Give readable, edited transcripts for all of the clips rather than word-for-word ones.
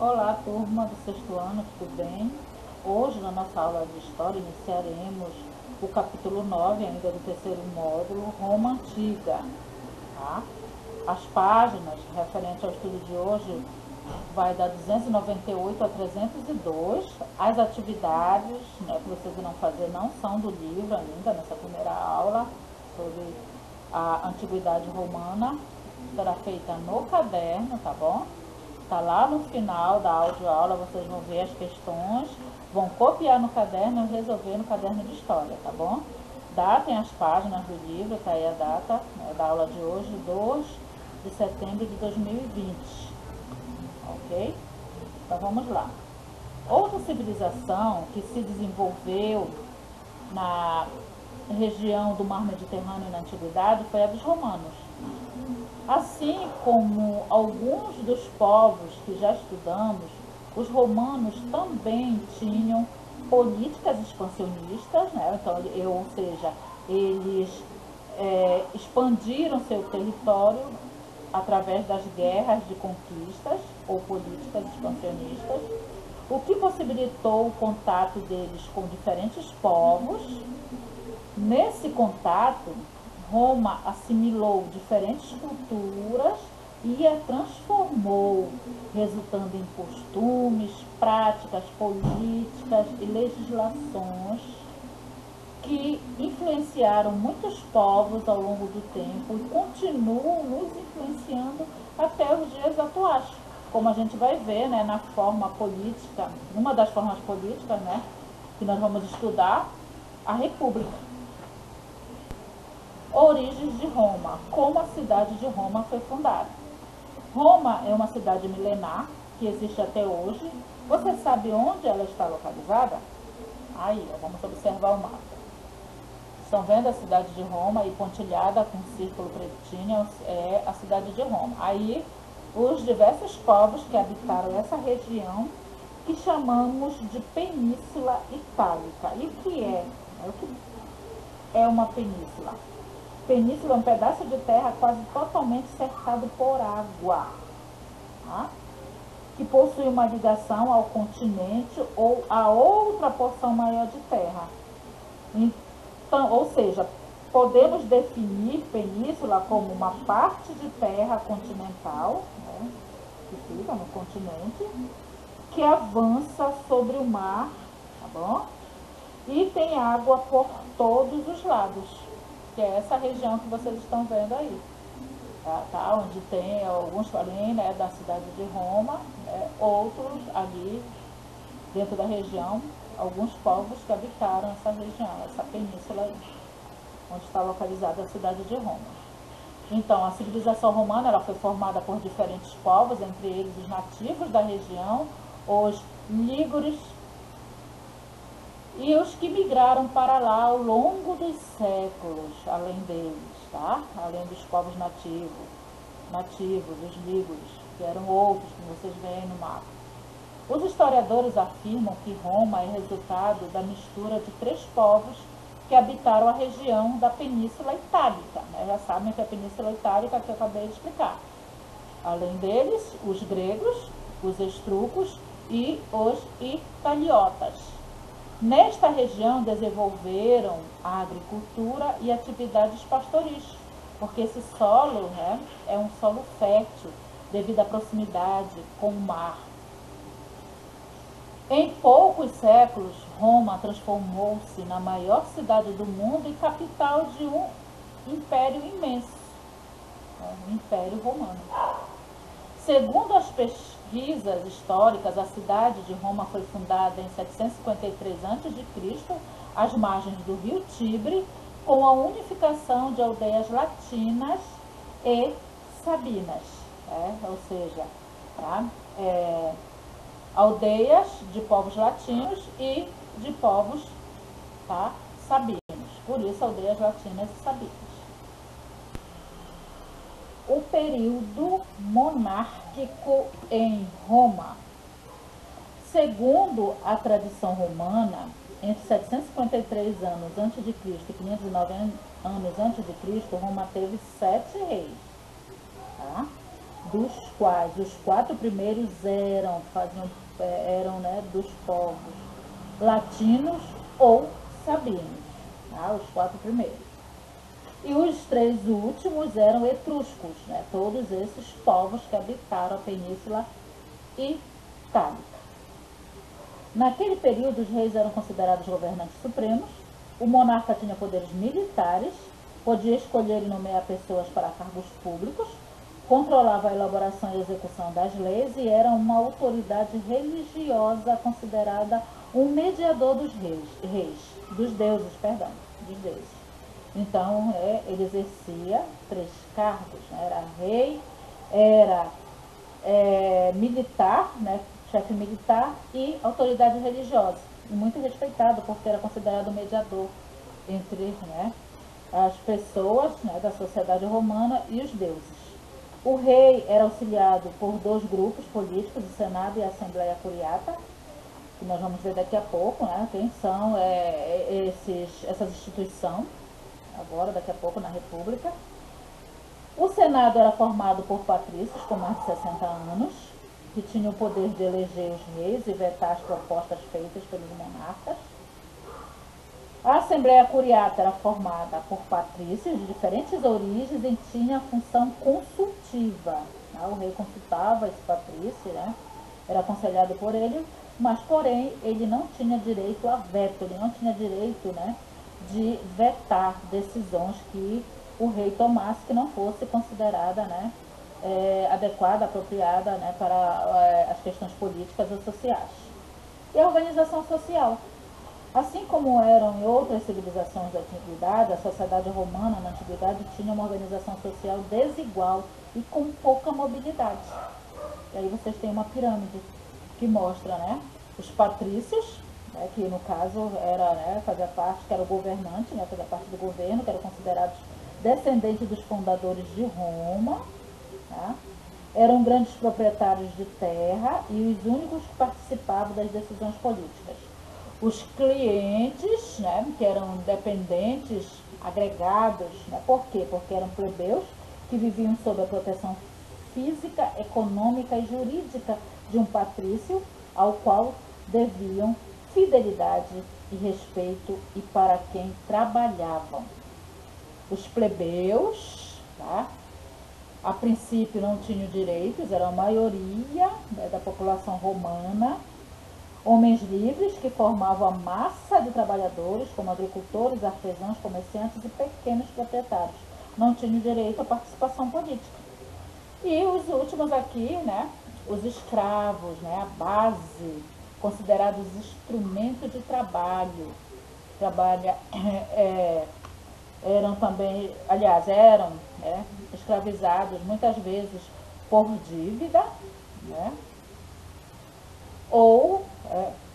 Olá, turma do sexto ano, tudo bem? Hoje, na nossa aula de História, iniciaremos o capítulo 9, ainda do terceiro módulo, Roma Antiga. Tá? As páginas referentes ao estudo de hoje vai da 298 a 302. As atividades, que vocês irão fazer não são do livro ainda, nessa primeira aula sobre a Antiguidade Romana. Será feita no caderno, tá bom? Tá lá no final da audioaula, vocês vão ver as questões, vão copiar no caderno e resolver no caderno de história, tá bom? Datem as páginas do livro, tá aí a data, né, da aula de hoje, 2 de setembro de 2020, ok? Então vamos lá. Outra civilização que se desenvolveu na região do Mar Mediterrâneo na Antiguidade foi a dos romanos. Assim como alguns dos povos que já estudamos, os romanos também tinham políticas expansionistas, né? Então, ou seja, eles expandiram seu território através das guerras de conquistas ou políticas expansionistas, o que possibilitou o contato deles com diferentes povos. Nesse contato, Roma assimilou diferentes culturas e a transformou, resultando em costumes, práticas, políticas e legislações que influenciaram muitos povos ao longo do tempo e continuam nos influenciando até os dias atuais. Como a gente vai ver, né, na forma política, uma das formas políticas, né, que nós vamos estudar, a República. Origens de Roma, como a cidade de Roma foi fundada. Roma é uma cidade milenar que existe até hoje. Você sabe onde ela está localizada? Aí, vamos observar o mapa. Estão vendo a cidade de Roma e pontilhada com um círculo pretinho é a cidade de Roma. Aí, os diversos povos que habitaram essa região que chamamos de Península Itálica. E o que é? O que é uma península? Península é um pedaço de terra quase totalmente cercado por água, tá? Que possui uma ligação ao continente ou a outra porção maior de terra. Então, ou seja, podemos definir península como uma parte de terra continental, né, que fica no continente, que avança sobre o mar, tá bom? E tem água por todos os lados, que é essa região que vocês estão vendo aí, tá? Onde tem alguns, além, né, da cidade de Roma, né, outros ali dentro da região, alguns povos que habitaram essa região, essa península aí, onde está localizada a cidade de Roma. Então, a civilização romana ela foi formada por diferentes povos, entre eles os nativos da região, os lígures, e os que migraram para lá ao longo dos séculos, além deles, tá? Além dos povos nativos, os lígures, que eram outros que vocês veem no mapa. Os historiadores afirmam que Roma é resultado da mistura de 3 povos que habitaram a região da Península Itálica, né? Já sabem que a Península Itálica que eu acabei de explicar. Além deles, os gregos, os etruscos e os italiotas. Nesta região desenvolveram a agricultura e atividades pastoris, porque esse solo, né, é um solo fértil devido à proximidade com o mar. Em poucos séculos, Roma transformou-se na maior cidade do mundo e capital de um império imenso, o Império Romano. Segundo as pesquisas históricas, a cidade de Roma foi fundada em 753 a.C., às margens do rio Tibre, com a unificação de aldeias latinas e sabinas, ou seja, tá? Aldeias de povos latinos e de povos, tá, sabinos. Por isso, aldeias latinas e sabinas. O período monárquico em Roma. Segundo a tradição romana, entre 753 anos antes de Cristo e 509 anos antes de Cristo, Roma teve 7 reis. Tá? dos quais os 4 primeiros eram, né, dos povos latinos ou sabinos, tá? Os 4 primeiros. E os 3 últimos eram etruscos, né? Todos esses povos que habitaram a Península Itálica. Naquele período, os reis eram considerados governantes supremos, o monarca tinha poderes militares, podia escolher e nomear pessoas para cargos públicos, controlava a elaboração e execução das leis e era uma autoridade religiosa considerada um mediador dos dos deuses. Então, ele exercia 3 cargos, né? Era rei, era militar, né? Chefe militar e autoridade religiosa. E muito respeitado, porque era considerado mediador entre, né, as pessoas, né, da sociedade romana e os deuses. O rei era auxiliado por 2 grupos políticos, o Senado e a Assembleia Curiata, que nós vamos ver daqui a pouco, né, quem são essas instituições, agora, daqui a pouco, na República. O Senado era formado por patrícios com mais de 60 anos, que tinham o poder de eleger os reis e vetar as propostas feitas pelos monarcas. A Assembleia Curiata era formada por patrícios de diferentes origens e tinha função consultiva. O rei consultava esse patrício, né? Era aconselhado por ele, mas, porém, ele não tinha direito a veto, ele não tinha direito, né, de vetar decisões que o rei tomasse que não fosse considerada, né, adequada, apropriada, né, para as questões políticas ou sociais. E a organização social. Assim como eram em outras civilizações da antiguidade, a sociedade romana na antiguidade tinha uma organização social desigual e com pouca mobilidade. E aí vocês têm uma pirâmide que mostra, né, os patrícios, né, que no caso era, né, fazia parte, que era o governante, né, fazia parte do governo, que eram considerados descendentes dos fundadores de Roma, tá? Eram grandes proprietários de terra e os únicos que participavam das decisões políticas. Os clientes, né, que eram dependentes, agregados, né, por quê? Porque eram plebeus que viviam sob a proteção física, econômica e jurídica de um patrício, ao qual deviam fidelidade e respeito e para quem trabalhavam. Os plebeus, tá, a princípio não tinham direitos, era a maioria, né, da população romana, homens livres que formavam a massa de trabalhadores, como agricultores, artesãos, comerciantes e pequenos proprietários. Não tinham direito à participação política. E os últimos aqui, né, os escravos, né, a base, considerados instrumento de trabalho. Eram também, aliás, eram, né, escravizados muitas vezes por dívida, né, ou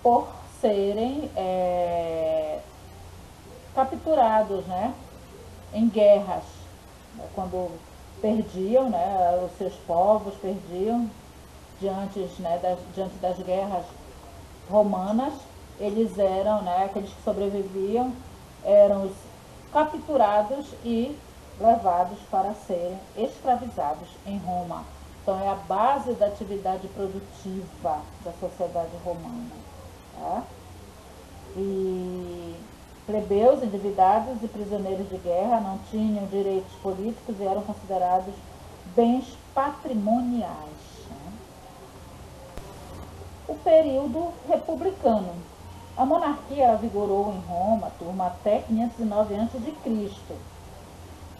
por serem capturados, né, em guerras, né, quando perdiam, né, os seus povos perdiam diante das guerras romanas, eles eram, né, aqueles que sobreviviam, eram os capturados e levados para serem escravizados em Roma. Então, é a base da atividade produtiva da sociedade romana. Tá? E plebeus, endividados e prisioneiros de guerra não tinham direitos políticos e eram considerados bens patrimoniais. Né? O período republicano. A monarquia vigorou em Roma, turma, até 509 a.C.,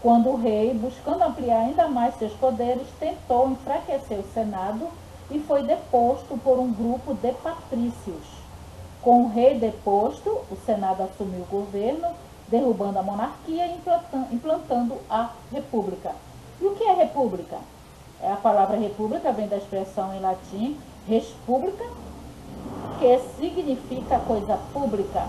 quando o rei, buscando ampliar ainda mais seus poderes, tentou enfraquecer o Senado e foi deposto por um grupo de patrícios. Com o rei deposto, o Senado assumiu o governo, derrubando a monarquia e implantando a república. E o que é república? A palavra república vem da expressão em latim res publica, que significa coisa pública,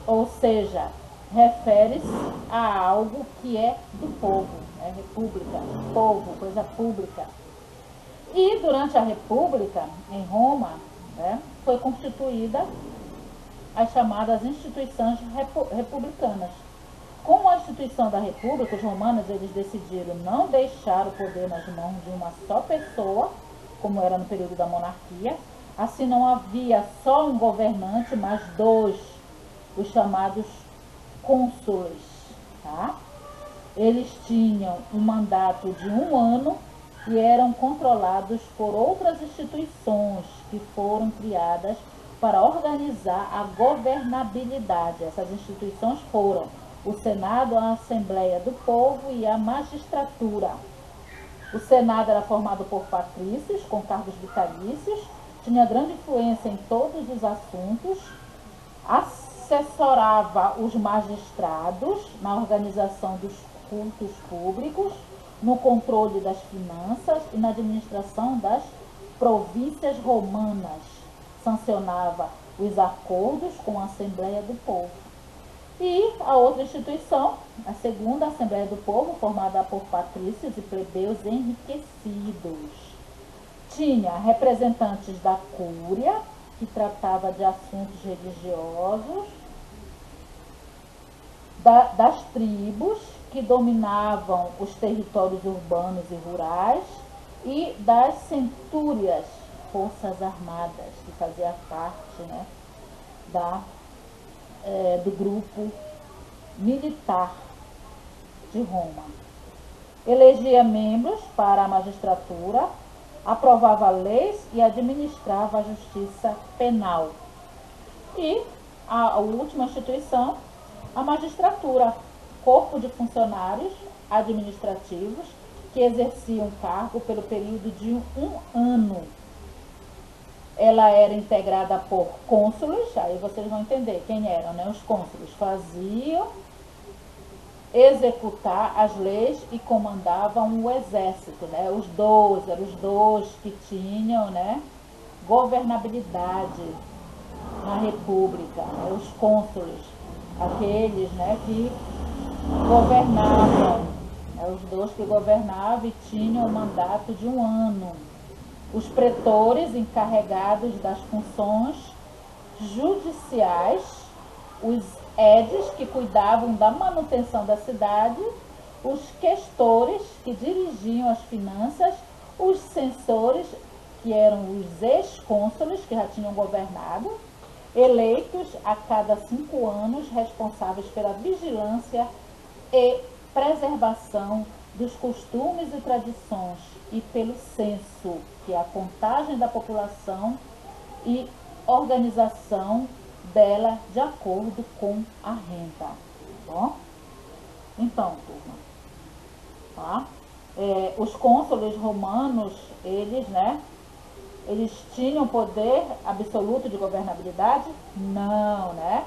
ou seja, refere-se a algo que é do povo, né? República, povo, coisa pública. E durante a República, em Roma, né, foi constituída as chamadas instituições republicanas, Com a instituição da República, os romanos eles decidiram não deixar o poder nas mãos de uma só pessoa, como era no período da monarquia. Assim não havia só um governante, mas dois, os chamados cônsules. Tá? Eles tinham um mandato de 1 ano e eram controlados por outras instituições que foram criadas para organizar a governabilidade. Essas instituições foram o Senado, a Assembleia do Povo e a magistratura. O Senado era formado por patrícios com cargos vitalícios, tinha grande influência em todos os assuntos, assessorava os magistrados na organização dos cultos públicos, no controle das finanças e na administração das províncias romanas. Sancionava os acordos com a Assembleia do Povo. E a outra instituição, a segunda, a Assembleia do Povo, formada por patrícios e plebeus enriquecidos. Tinha representantes da cúria, que tratava de assuntos religiosos, das tribos, que dominavam os territórios urbanos e rurais, e das centúrias, forças armadas, que fazia parte, né, do grupo militar de Roma. Elegia membros para a magistratura, aprovava leis e administrava a justiça penal. E a última instituição, a magistratura, corpo de funcionários administrativos que exerciam cargo pelo período de 1 ano. Ela era integrada por cônsules, aí vocês vão entender quem eram, né? Os cônsules faziam executar as leis e comandavam o exército, né? Os 12, eram os 2 que tinham, né, governabilidade na república, né? Os cônsules, aqueles, né, que governavam, né? Os 2 que governavam e tinham o mandato de 1 ano. Os pretores encarregados das funções judiciais, os edes que cuidavam da manutenção da cidade, os questores que dirigiam as finanças, os censores que eram os ex-cônsules que já tinham governado, eleitos a cada 5 anos, responsáveis pela vigilância e preservação dos costumes e tradições e pelo censo, que é a contagem da população e organização dela de acordo com a renda. Tá bom? Então, turma, tá? Os cônsules romanos, eles tinham poder absoluto de governabilidade? Não, né?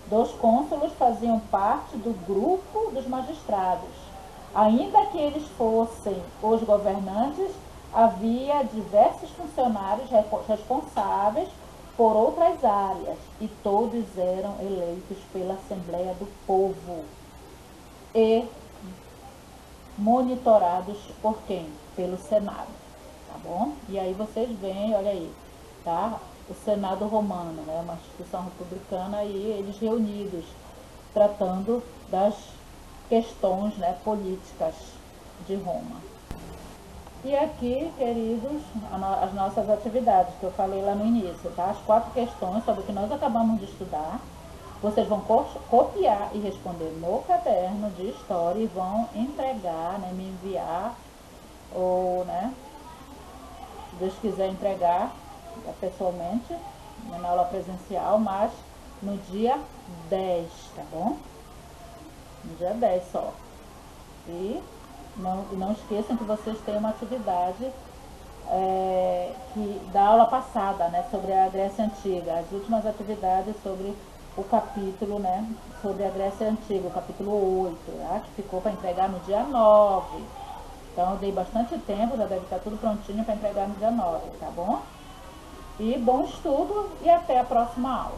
2 cônsules faziam parte do grupo dos magistrados. Ainda que eles fossem os governantes, havia diversos funcionários responsáveis por outras áreas e todos eram eleitos pela Assembleia do Povo e monitorados por quem? Pelo Senado, tá bom? E aí vocês veem, olha aí, tá? O Senado romano, né? Uma instituição republicana e eles reunidos tratando das questões, né, políticas de Roma. E aqui, queridos, as nossas atividades que eu falei lá no início, tá? As 4 questões sobre o que nós acabamos de estudar. Vocês vão copiar e responder no caderno de história e vão entregar, né, me enviar, ou, né, se Deus quiser entregar pessoalmente, na aula presencial, mas no dia 10, tá bom? No dia 10 só. E não esqueçam que vocês têm uma atividade da aula passada, né, sobre a Grécia Antiga, as últimas atividades sobre o capítulo, né, sobre a Grécia Antiga, o capítulo 8, tá, que ficou para entregar no dia 9. Então eu dei bastante tempo, já deve estar tudo prontinho para entregar no dia 9, tá bom? E bom estudo e até a próxima aula.